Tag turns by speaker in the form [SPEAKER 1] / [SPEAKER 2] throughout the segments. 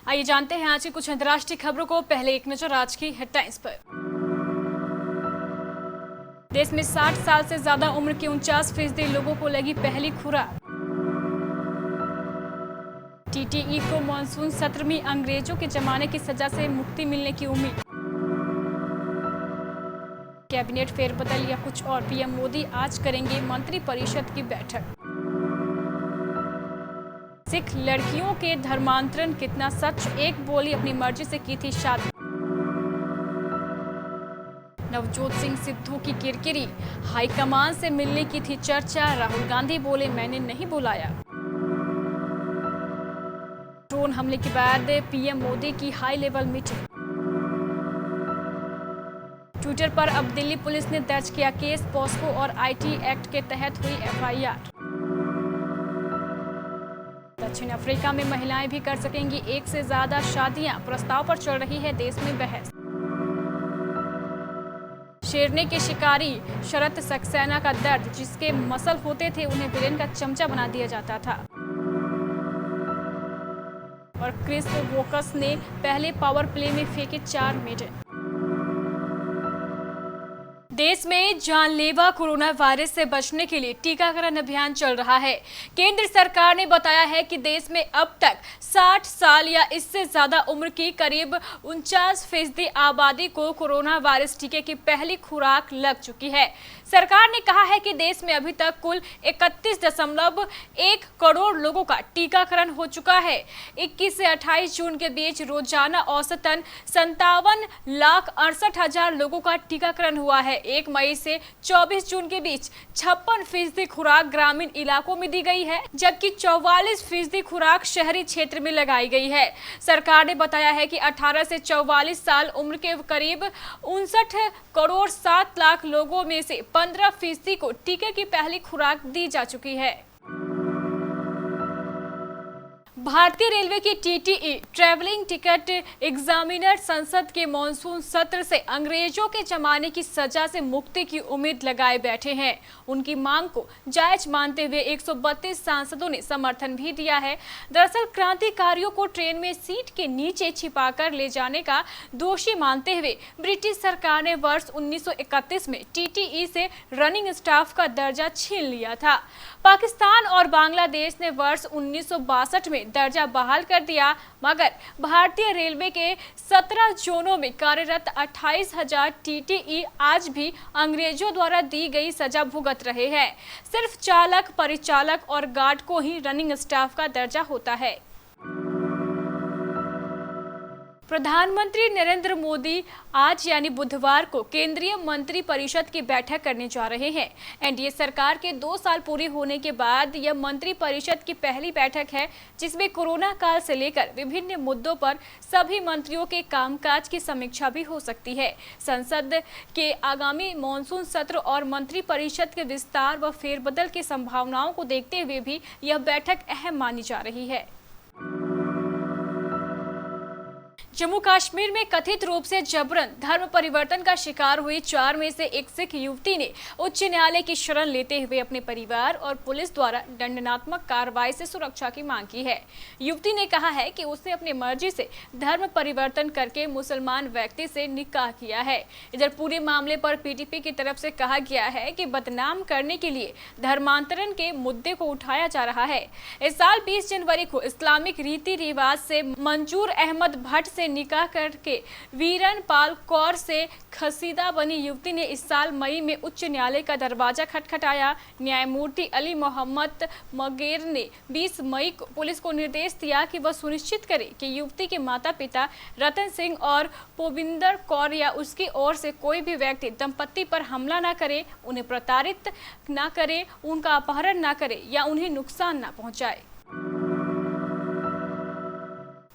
[SPEAKER 1] आइए जानते हैं आज की कुछ अंतर्राष्ट्रीय खबरों को। पहले एक नजर आज की हेडलाइंस पर। देश में 60 साल से ज्यादा उम्र के 49% लोगों को लगी पहली खुराक। टीटीई को मानसून सत्र में अंग्रेजों के जमाने की सजा से मुक्ति मिलने की उम्मीद। कैबिनेट फेरबदल या कुछ और, पीएम मोदी आज करेंगे मंत्रिपरिषद की बैठक। सिख लड़कियों के धर्मांतरण कितना सच, एक बोली अपनी मर्जी से की थी शादी। नवजोत सिंह सिद्धू की किरकिरी, हाईकमान से मिलने की थी चर्चा, राहुल गांधी बोले मैंने नहीं बुलाया। ड्रोन हमले के बाद पीएम मोदी की हाई लेवल मीटिंग। ट्विटर पर अब दिल्ली पुलिस ने दर्ज किया केस, पॉस्को और आईटी एक्ट के तहत हुई एफआईआर। दक्षिण अफ्रीका में महिलाएं भी कर सकेंगी एक से ज्यादा शादियां, प्रस्ताव पर चल रही है देश में बहस। शेरनी के शिकारी शरत सक्सेना का दर्द, जिसके मसल होते थे उन्हें विलेन का चमचा बना दिया जाता था। और क्रिस वोकस ने पहले पावर प्ले में फेंके 4 मेडल। देश में जानलेवा कोरोना वायरस से बचने के लिए टीकाकरण अभियान चल रहा है। केंद्र सरकार ने बताया है कि देश में अब तक 60 साल या इससे ज्यादा उम्र की करीब 49% आबादी को कोरोना वायरस टीके की पहली खुराक लग चुकी है। सरकार ने कहा है कि देश में अभी तक कुल 31.1 करोड़ लोगों का टीकाकरण हो चुका है। 21 से 28 जून के बीच रोजाना औसतन 57,68,000 लोगों का टीकाकरण हुआ है। 1 मई से 24 जून के बीच 56% खुराक ग्रामीण इलाकों में दी गई है, जबकि 44% खुराक शहरी क्षेत्र में लगाई गई है। सरकार ने बताया है कि 18 से 44 साल उम्र के करीब 59 करोड़ 7 लाख लोगों में से 15% को टीके की पहली खुराक दी जा चुकी है। भारतीय रेलवे की टीटीई ट्रैवलिंग टिकट एग्जामिनर संसद के मॉनसून सत्र से अंग्रेजों के जमाने की सजा से मुक्ति की उम्मीद लगाए बैठे हैं। उनकी मांग को जायज मानते हुए 132 सांसदों ने समर्थन भी दिया है। दरअसल क्रांतिकारियों को ट्रेन में सीट के नीचे छिपाकर ले जाने का दोषी मानते हुए ब्रिटिश सरकार ने वर्ष 1931 में टीटीई से रनिंग स्टाफ का दर्जा छीन लिया था। पाकिस्तान और बांग्लादेश ने वर्ष 1962 में दर्जा बहाल कर दिया, मगर भारतीय रेलवे के 17 जोनों में कार्यरत 28,000 टीटीई आज भी अंग्रेजों द्वारा दी गई सजा भुगत रहे हैं। सिर्फ चालक, परिचालक और गार्ड को ही रनिंग स्टाफ का दर्जा होता है। प्रधानमंत्री नरेंद्र मोदी आज यानी बुधवार को केंद्रीय मंत्रिपरिषद की बैठक करने जा रहे हैं। एनडीए सरकार के 2 साल पूरे होने के बाद यह मंत्रिपरिषद की पहली बैठक है, जिसमें कोरोना काल से लेकर विभिन्न मुद्दों पर सभी मंत्रियों के कामकाज की समीक्षा भी हो सकती है। संसद के आगामी मॉनसून सत्र और मंत्रिपरिषद के विस्तार व फेरबदल की संभावनाओं को देखते हुए भी यह बैठक अहम मानी जा रही है। जम्मू कश्मीर में कथित रूप से जबरन धर्म परिवर्तन का शिकार हुई 4 में से एक सिख युवती ने उच्च न्यायालय की शरण लेते हुए अपने परिवार और पुलिस द्वारा दंडात्मक कार्रवाई से सुरक्षा की मांग की है। युवती ने कहा है कि उसने अपनी मर्जी से धर्म परिवर्तन करके मुसलमान व्यक्ति से निकाह किया है। इधर पूरे मामले पर पीटीपी की तरफ से कहा गया है कि बदनाम करने के लिए धर्मांतरण के मुद्दे को उठाया जा रहा है। इस साल 20 जनवरी को इस्लामिक रीति रिवाज से मंजूर अहमद भट्ट से निकाह करके वीरन पाल कौर से खसीदा बनी युवती ने इस साल मई में उच्च न्यायालय का दरवाजा खटखटाया। न्यायमूर्ति अली मोहम्मद मगेर ने 20 मई को पुलिस को निर्देश दिया कि वह सुनिश्चित करे कि युवती के माता पिता रतन सिंह और पोविंदर कौर या उसकी ओर से कोई भी व्यक्ति दंपत्ति पर हमला न करे, उन्हें प्रताड़ित न करे, उनका अपहरण न करे या उन्हें नुकसान न पहुंचाए।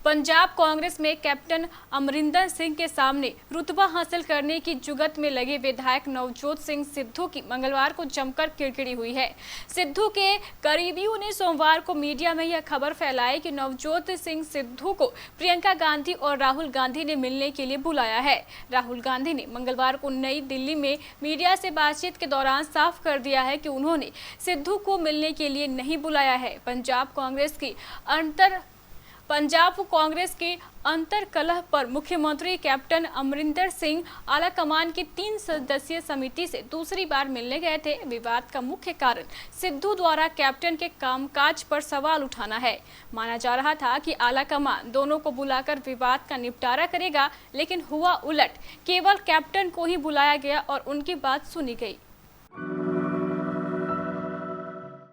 [SPEAKER 1] पंजाब कांग्रेस में कैप्टन अमरिंदर सिंह के सामने रुतबा हासिल करने की जुगत में लगे विधायक नवजोत सिंह सिद्धू की मंगलवार को जमकर किरकिरी हुई है। सिद्धू के करीबियों ने सोमवार को मीडिया में यह खबर फैलाई कि नवजोत सिंह सिद्धू को प्रियंका गांधी और राहुल गांधी ने मिलने के लिए बुलाया है। राहुल गांधी ने मंगलवार को नई दिल्ली में मीडिया से बातचीत के दौरान साफ कर दिया है कि उन्होंने सिद्धू को मिलने के लिए नहीं बुलाया है। पंजाब कांग्रेस की पंजाब कांग्रेस के अंतर कलह पर मुख्यमंत्री कैप्टन अमरिंदर सिंह आलाकमान की 3 सदस्यीय समिति से दूसरी बार मिलने गए थे। विवाद का मुख्य कारण सिद्धू द्वारा कैप्टन के कामकाज पर सवाल उठाना है। माना जा रहा था कि आलाकमान दोनों को बुलाकर विवाद का निपटारा करेगा, लेकिन हुआ उलट। केवल कैप्टन को ही बुलाया गया और उनकी बात सुनी गई।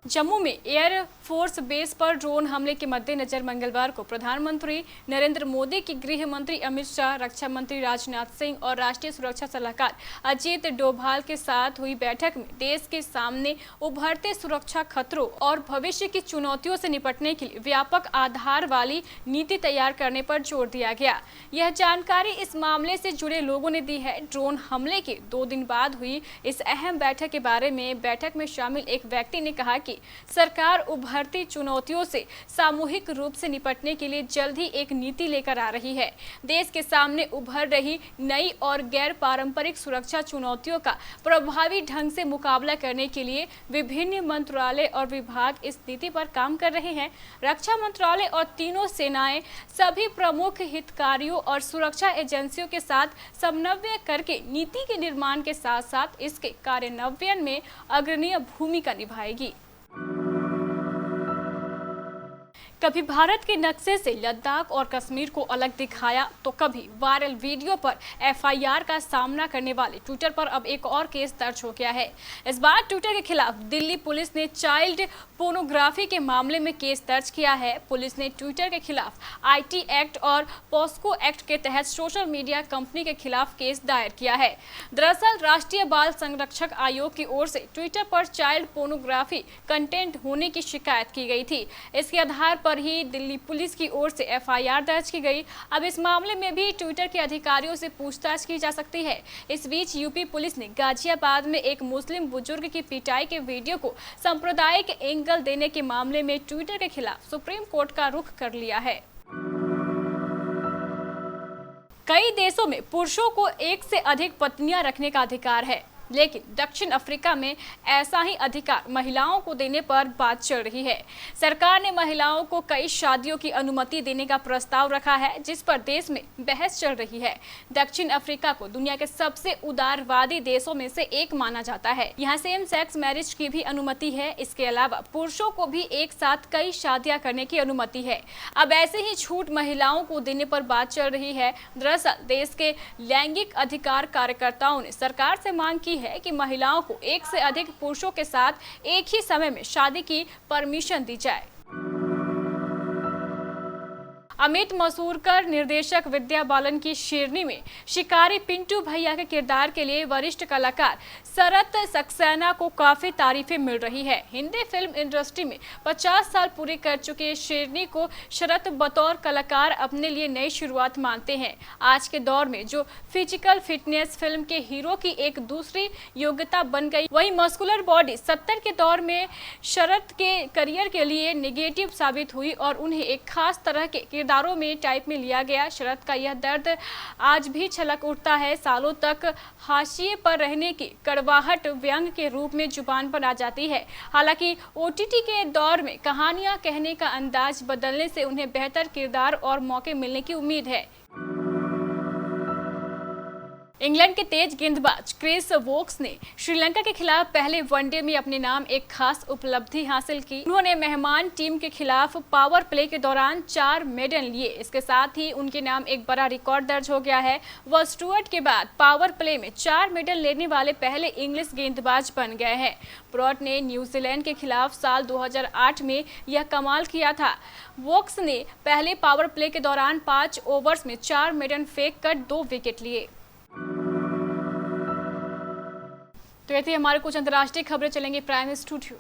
[SPEAKER 1] जम्मू में एयर फोर्स बेस पर ड्रोन हमले के मद्देनजर मंगलवार को प्रधानमंत्री नरेंद्र मोदी की गृह मंत्री अमित शाह, रक्षा मंत्री राजनाथ सिंह और राष्ट्रीय सुरक्षा सलाहकार अजीत डोभाल के साथ हुई बैठक में देश के सामने उभरते सुरक्षा खतरों और भविष्य की चुनौतियों से निपटने के लिए व्यापक आधार वाली नीति तैयार करने पर जोर दिया गया। यह जानकारी इस मामले से जुड़े लोगों ने दी है। ड्रोन हमले के 2 दिन बाद हुई इस अहम बैठक के बारे में बैठक में शामिल एक व्यक्ति ने कहा कि सरकार उभरती चुनौतियों से सामूहिक रूप से निपटने के लिए जल्द ही एक नीति लेकर आ रही है। देश के सामने उभर रही नई और गैर पारंपरिक सुरक्षा चुनौतियों का प्रभावी ढंग से मुकाबला करने के लिए विभिन्न मंत्रालय और विभाग इस नीति पर काम कर रहे हैं। रक्षा मंत्रालय और तीनों सेनाएं सभी प्रमुख हितधारकों और सुरक्षा एजेंसियों के साथ समन्वय करके नीति के निर्माण के साथ साथ इसके कार्यान्वयन में अग्रणी भूमिका निभाएगी। कभी भारत के नक्शे से लद्दाख और कश्मीर को अलग दिखाया तो कभी वायरल वीडियो पर एफआईआर का सामना करने वाले ट्विटर पर अब एक और केस दर्ज हो गया है। इस बार ट्विटर के खिलाफ दिल्ली पुलिस ने चाइल्ड पोर्नोग्राफी के मामले में केस दर्ज किया है। पुलिस ने ट्विटर के खिलाफ आईटी एक्ट और पॉस्को एक्ट के तहत सोशल मीडिया कंपनी के खिलाफ केस दायर किया है। दरअसल राष्ट्रीय बाल संरक्षक आयोग की ओर से ट्विटर पर चाइल्ड पोर्नोग्राफी कंटेंट होने की शिकायत की गई थी। इसके आधार पर ही दिल्ली पुलिस की ओर से एफआईआर दर्ज की गई। अब इस मामले में भी ट्विटर के अधिकारियों से पूछताछ की जा सकती है। इस बीच यूपी पुलिस ने गाजियाबाद में एक मुस्लिम बुजुर्ग की पिटाई के वीडियो को सांप्रदायिक एंगल देने के मामले में ट्विटर के खिलाफ सुप्रीम कोर्ट का रुख कर लिया है। कई देशों में पुरुषों को एक से अधिक पत्नियां रखने का अधिकार है, लेकिन दक्षिण अफ्रीका में ऐसा ही अधिकार महिलाओं को देने पर बात चल रही है। सरकार ने महिलाओं को कई शादियों की अनुमति देने का प्रस्ताव रखा है, जिस पर देश में बहस चल रही है। दक्षिण अफ्रीका को दुनिया के सबसे उदारवादी देशों में से एक माना जाता है। यहाँ सेम सेक्स मैरिज की भी अनुमति है। इसके अलावा पुरुषों को भी एक साथ कई शादियां करने की अनुमति है। अब ऐसे ही छूट महिलाओं को देने पर बात चल रही है। दरअसल देश के लैंगिक अधिकार कार्यकर्ताओं ने सरकार से मांग की है कि महिलाओं को एक से अधिक पुरुषों के साथ एक ही समय में शादी की परमिशन दी जाए। अमित मसूरकर निर्देशक विद्या बालन की शेरनी में शिकारी पिंटू भैया के किरदार के लिए वरिष्ठ कलाकार शरत सक्सेना को काफी तारीफें मिल रही है। हिंदी फिल्म इंडस्ट्री में 50 साल पूरे कर चुके शेरनी को शरत बतौर कलाकार अपने लिए नई शुरुआत मानते हैं। आज के दौर में जो फिजिकल फिटनेस फिल्म के हीरो की एक दूसरी योग्यता बन गई, वही मस्कुलर बॉडी 70 के दौर में शरत के करियर के लिए नेगेटिव साबित हुई और उन्हें एक खास तरह के किरदारों में टाइप में लिया गया। शरत का यह दर्द आज भी छलक उठता है। सालों तक हाशिए पर रहने की कड़वाहट व्यंग के रूप में जुबान पर आ जाती है। हालांकि ओटीटी के दौर में कहानियां कहने का अंदाज बदलने से उन्हें बेहतर किरदार और मौके मिलने की उम्मीद है। इंग्लैंड के तेज गेंदबाज क्रिस वोक्स ने श्रीलंका के खिलाफ पहले वनडे में अपने नाम एक खास उपलब्धि हासिल की। उन्होंने मेहमान टीम के खिलाफ पावर प्ले के दौरान 4 मेडल लिए। इसके साथ ही उनके नाम एक बड़ा रिकॉर्ड दर्ज हो गया है। वह स्टुअर्ट के बाद पावर प्ले में 4 मेडल लेने वाले पहले इंग्लिश गेंदबाज बन गए हैं। ब्रॉड ने न्यूजीलैंड के खिलाफ साल 2008 में यह कमाल किया था। वोक्स ने पहले पावर प्ले के दौरान 5 ओवर्स में 4 मेडल फेंक कर 2 विकेट लिए। तो ये थी हमारे कुछ अंतर्राष्ट्रीय खबरें। चलेंगे प्राइम स्टूडियो।